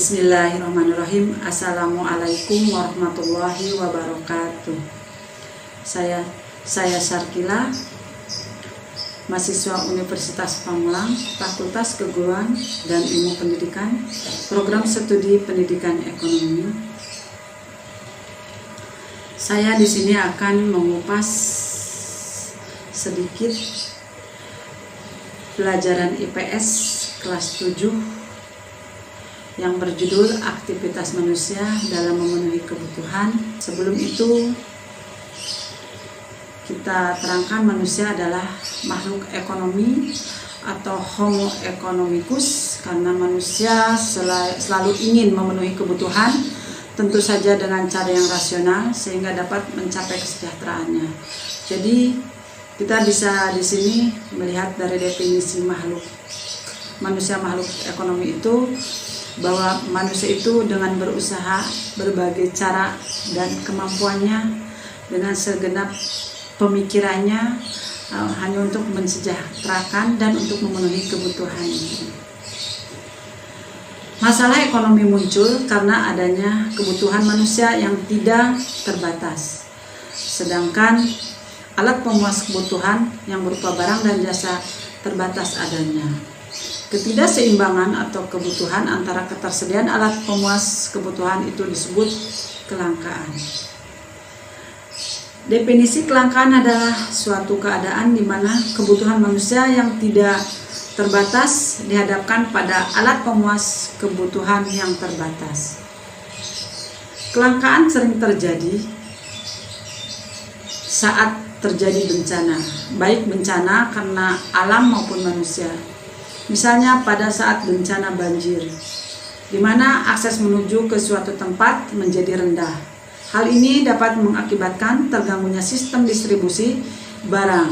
Bismillahirrahmanirrahim. Assalamualaikum warahmatullahi wabarakatuh. Saya Sarkila, mahasiswa Universitas Pamulang, Fakultas Keguruan dan Ilmu Pendidikan, Program Studi Pendidikan Ekonomi. Saya di sini akan mengupas sedikit pelajaran IPS kelas 7 yang berjudul aktivitas manusia dalam memenuhi kebutuhan. Sebelum itu kita terangkan manusia adalah makhluk ekonomi atau homo economicus, karena manusia selalu ingin memenuhi kebutuhan, tentu saja dengan cara yang rasional sehingga dapat mencapai kesejahteraannya. Jadi kita bisa di sini melihat dari definisi manusia makhluk ekonomi itu, bahwa manusia itu dengan berusaha berbagai cara dan kemampuannya dengan segenap pemikirannya hanya untuk mensejahterakan dan untuk memenuhi kebutuhannya. Masalah ekonomi muncul karena adanya kebutuhan manusia yang tidak terbatas, sedangkan alat pemuas kebutuhan yang berupa barang dan jasa terbatas adanya. Ketidakseimbangan atau kebutuhan antara ketersediaan alat pemuas kebutuhan itu disebut kelangkaan. Definisi kelangkaan adalah suatu keadaan di mana kebutuhan manusia yang tidak terbatas dihadapkan pada alat pemuas kebutuhan yang terbatas. Kelangkaan sering terjadi saat terjadi bencana, baik bencana karena alam maupun manusia. Misalnya pada saat bencana banjir, di mana akses menuju ke suatu tempat menjadi rendah. Hal ini dapat mengakibatkan terganggunya sistem distribusi barang,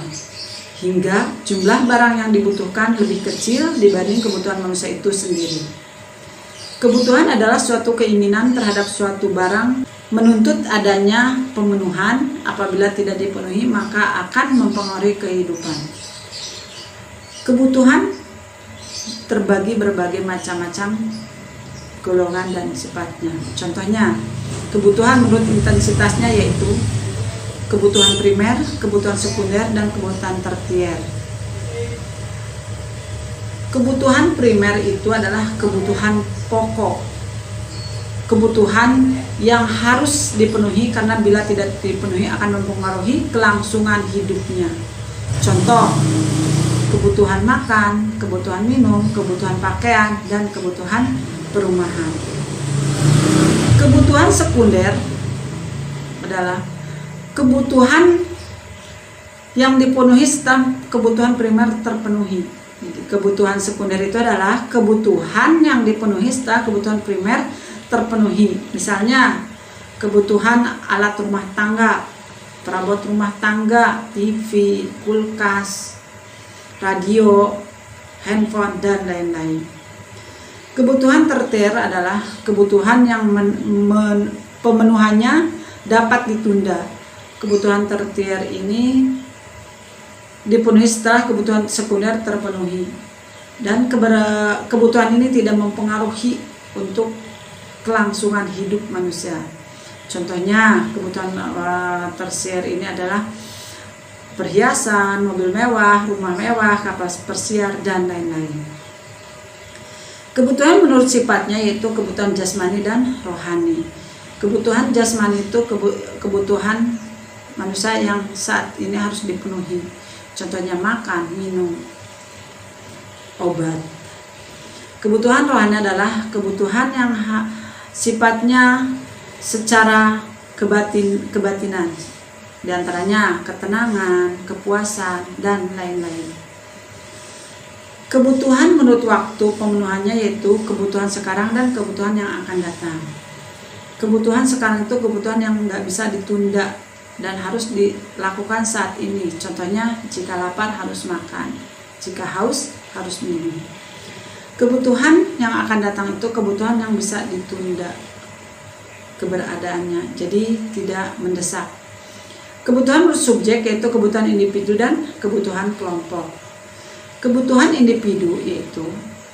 hingga jumlah barang yang dibutuhkan lebih kecil dibanding kebutuhan manusia itu sendiri. Kebutuhan adalah suatu keinginan terhadap suatu barang, menuntut adanya pemenuhan. Apabila tidak dipenuhi, maka akan mempengaruhi kehidupan. Kebutuhan terbagi berbagai macam-macam golongan dan sifatnya. Contohnya, kebutuhan menurut intensitasnya yaitu kebutuhan primer, kebutuhan sekunder, dan kebutuhan tersier. Kebutuhan primer itu adalah kebutuhan pokok, kebutuhan yang harus dipenuhi karena bila tidak dipenuhi akan mempengaruhi kelangsungan hidupnya. Contoh, kebutuhan makan, kebutuhan minum, kebutuhan pakaian, dan kebutuhan perumahan. Kebutuhan sekunder adalah kebutuhan yang dipenuhi setelah kebutuhan primer terpenuhi. Kebutuhan sekunder itu adalah kebutuhan yang dipenuhi setelah kebutuhan primer terpenuhi. Misalnya, kebutuhan alat rumah tangga, perabot rumah tangga, TV, kulkas, radio, handphone, dan lain-lain. Kebutuhan tersier adalah kebutuhan yang pemenuhannya dapat ditunda. Kebutuhan tersier ini dipenuhi setelah kebutuhan sekunder terpenuhi, dan kebutuhan ini tidak mempengaruhi untuk kelangsungan hidup manusia. Contohnya, kebutuhan tersier ini adalah perhiasan, mobil mewah, rumah mewah, kapal persiar, dan lain-lain. Kebutuhan menurut sifatnya yaitu kebutuhan jasmani dan rohani. Kebutuhan jasmani itu kebutuhan manusia yang saat ini harus dipenuhi. Contohnya makan, minum, obat. Kebutuhan rohani adalah kebutuhan yang sifatnya secara kebatinan. Di antaranya ketenangan, kepuasan, dan lain-lain. Kebutuhan menurut waktu pemenuhannya yaitu kebutuhan sekarang dan kebutuhan yang akan datang. Kebutuhan sekarang itu kebutuhan yang nggak bisa ditunda dan harus dilakukan saat ini. Contohnya, jika lapar harus makan, jika haus harus minum. Kebutuhan yang akan datang itu kebutuhan yang bisa ditunda keberadaannya, jadi tidak mendesak. Kebutuhan menurut subjek yaitu kebutuhan individu dan kebutuhan kelompok. Kebutuhan individu yaitu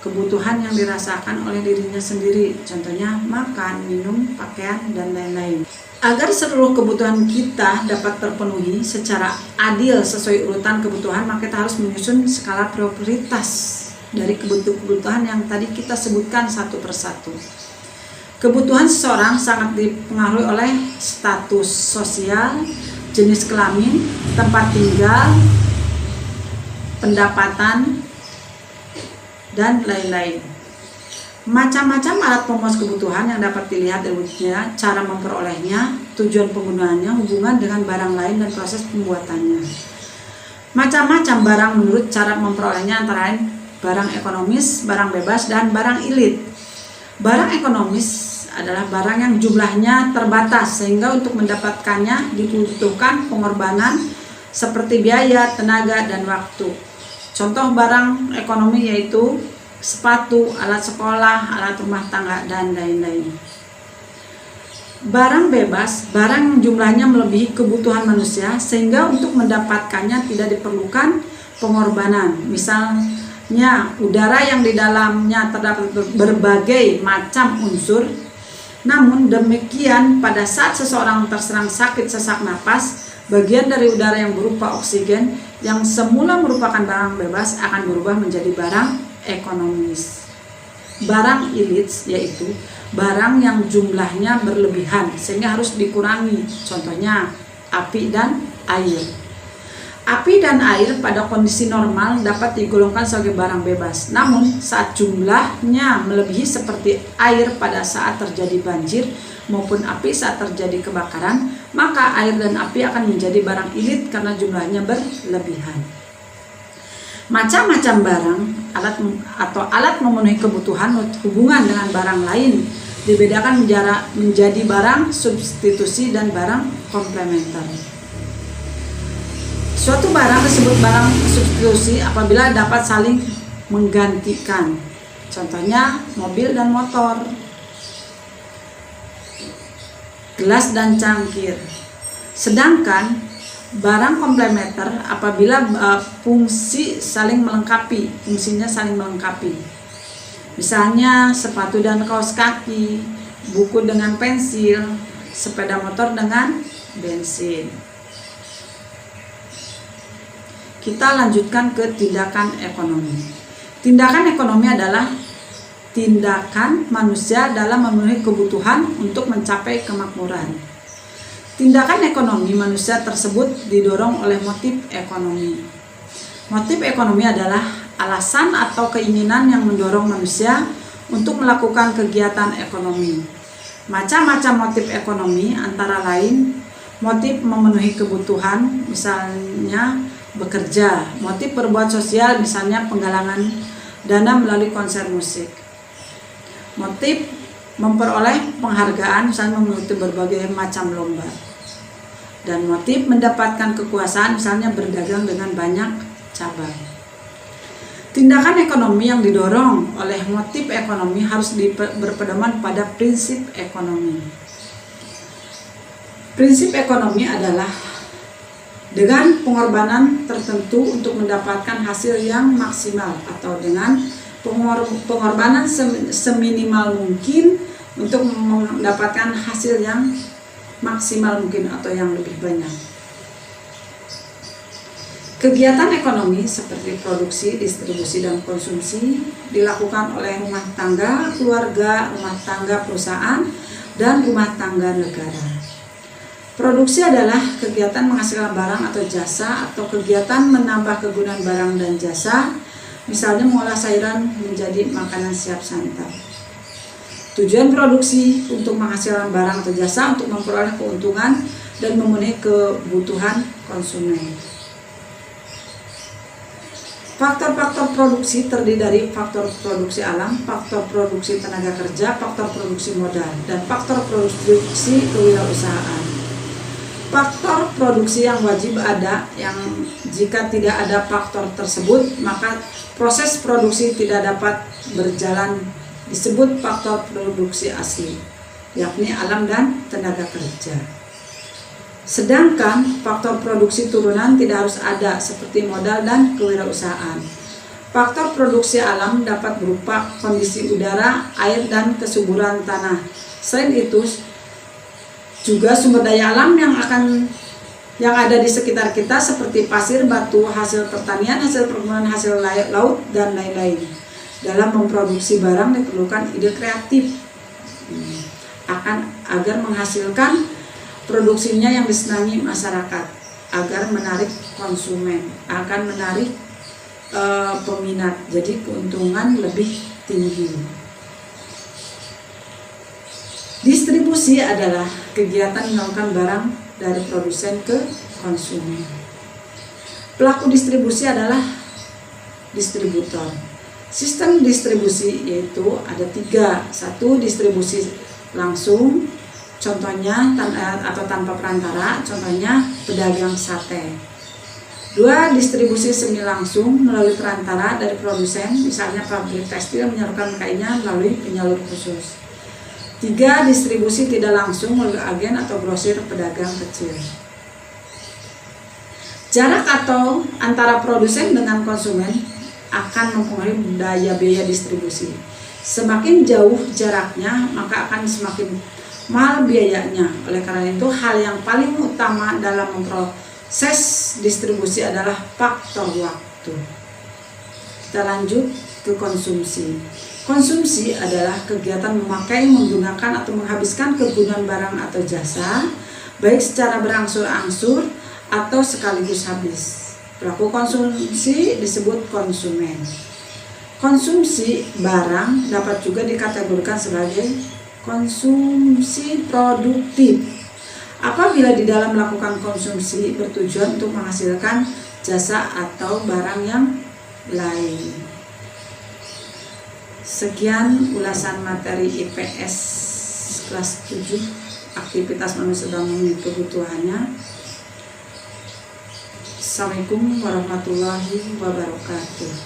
kebutuhan yang dirasakan oleh dirinya sendiri, contohnya makan, minum, pakaian, dan lain-lain. Agar seluruh kebutuhan kita dapat terpenuhi secara adil sesuai urutan kebutuhan, maka kita harus menyusun skala prioritas dari kebutuhan yang tadi kita sebutkan satu persatu. Kebutuhan seseorang sangat dipengaruhi oleh status sosial, jenis kelamin, tempat tinggal, pendapatan, dan lain-lain. Macam-macam alat pemuas kebutuhan yang dapat dilihat dari wujudnya, cara memperolehnya, tujuan penggunaannya, hubungan dengan barang lain, dan proses pembuatannya. Macam-macam barang menurut cara memperolehnya antara lain barang ekonomis, barang bebas, dan barang ilit. Barang ekonomis adalah barang yang jumlahnya terbatas sehingga untuk mendapatkannya dibutuhkan pengorbanan seperti biaya, tenaga, dan waktu. Contoh barang ekonomi yaitu sepatu, alat sekolah, alat rumah tangga, dan lain-lain. Barang bebas, barang yang jumlahnya melebihi kebutuhan manusia sehingga untuk mendapatkannya tidak diperlukan pengorbanan. Misalnya udara yang di dalamnya terdapat berbagai macam unsur. Namun demikian pada saat seseorang terserang sakit sesak napas, bagian dari udara yang berupa oksigen yang semula merupakan barang bebas akan berubah menjadi barang ekonomis. Barang ilit yaitu barang yang jumlahnya berlebihan sehingga harus dikurangi. Contohnya api dan air. Api dan air pada kondisi normal dapat digolongkan sebagai barang bebas. Namun saat jumlahnya melebihi seperti air pada saat terjadi banjir maupun api saat terjadi kebakaran, maka air dan api akan menjadi barang ilit karena jumlahnya berlebihan. Macam-macam barang, alat memenuhi kebutuhan hubungan dengan barang lain dibedakan menjadi barang substitusi dan barang komplementer. Suatu barang disebut barang substitusi apabila dapat saling menggantikan. Contohnya mobil dan motor, gelas dan cangkir. Sedangkan barang komplementer apabila fungsinya saling melengkapi. Misalnya sepatu dan kaos kaki, buku dengan pensil, sepeda motor dengan bensin. Kita lanjutkan ke tindakan ekonomi. Tindakan ekonomi adalah tindakan manusia dalam memenuhi kebutuhan untuk mencapai kemakmuran. Tindakan ekonomi manusia tersebut didorong oleh motif ekonomi. Motif ekonomi adalah alasan atau keinginan yang mendorong manusia untuk melakukan kegiatan ekonomi. Macam-macam motif ekonomi antara lain motif memenuhi kebutuhan, misalnya bekerja, motif berbuat sosial, misalnya penggalangan dana melalui konser musik, motif memperoleh penghargaan, misalnya mengikuti berbagai macam lomba, dan motif mendapatkan kekuasaan, misalnya berdagang dengan banyak cabang. Tindakan ekonomi yang didorong oleh motif ekonomi harus berpedoman pada prinsip ekonomi. Prinsip ekonomi adalah dengan pengorbanan tertentu untuk mendapatkan hasil yang maksimal atau dengan pengorbanan seminimal mungkin untuk mendapatkan hasil yang maksimal mungkin atau yang lebih banyak. Kegiatan ekonomi seperti produksi, distribusi, dan konsumsi dilakukan oleh rumah tangga, keluarga, rumah tangga perusahaan, dan rumah tangga negara. Produksi adalah kegiatan menghasilkan barang atau jasa atau kegiatan menambah kegunaan barang dan jasa, misalnya mengolah sayuran menjadi makanan siap santap. Tujuan produksi untuk menghasilkan barang atau jasa untuk memperoleh keuntungan dan memenuhi kebutuhan konsumen. Faktor-faktor produksi terdiri dari faktor produksi alam, faktor produksi tenaga kerja, faktor produksi modal, dan faktor produksi kewirausahaan. Faktor produksi yang wajib ada, yang jika tidak ada faktor tersebut maka proses produksi tidak dapat berjalan, disebut faktor produksi asli, yakni alam dan tenaga kerja. Sedangkan faktor produksi turunan tidak harus ada seperti modal dan kewirausahaan. Faktor produksi alam dapat berupa kondisi udara, air, dan kesuburan tanah. Selain itu, juga sumber daya alam yang ada di sekitar kita seperti pasir, batu, hasil pertanian, hasil perkebunan, hasil laut, dan lain-lain. Dalam memproduksi barang diperlukan ide kreatif agar menghasilkan produksinya yang disenangi masyarakat, agar menarik konsumen, akan menarik peminat, jadi keuntungan lebih tinggi. Distribusi adalah kegiatan menyalurkan barang dari produsen ke konsumen. Pelaku distribusi adalah distributor. Sistem distribusi yaitu ada 3. 1. Distribusi langsung, contohnya atau tanpa perantara, contohnya pedagang sate. 2. Distribusi semi langsung melalui perantara dari produsen, misalnya pabrik tekstil menyalurkan kainnya melalui penyalur khusus. 3. Distribusi tidak langsung melalui agen atau grosir pedagang kecil. Jarak atau antara produsen dengan konsumen akan mempengaruhi daya biaya distribusi. Semakin jauh jaraknya, maka akan semakin mahal biayanya. Oleh karena itu, hal yang paling utama dalam memproses distribusi adalah faktor waktu. Kita lanjut ke konsumsi. Konsumsi adalah kegiatan memakai, menggunakan, atau menghabiskan kegunaan barang atau jasa, baik secara berangsur-angsur atau sekaligus habis. Pelaku konsumsi disebut konsumen. Konsumsi barang dapat juga dikategorikan sebagai konsumsi produktif apabila di dalam melakukan konsumsi bertujuan untuk menghasilkan jasa atau barang yang lain. Sekian ulasan materi IPS kelas 7, aktivitas manusia dalam memenuhi kebutuhannya. Assalamualaikum warahmatullahi wabarakatuh.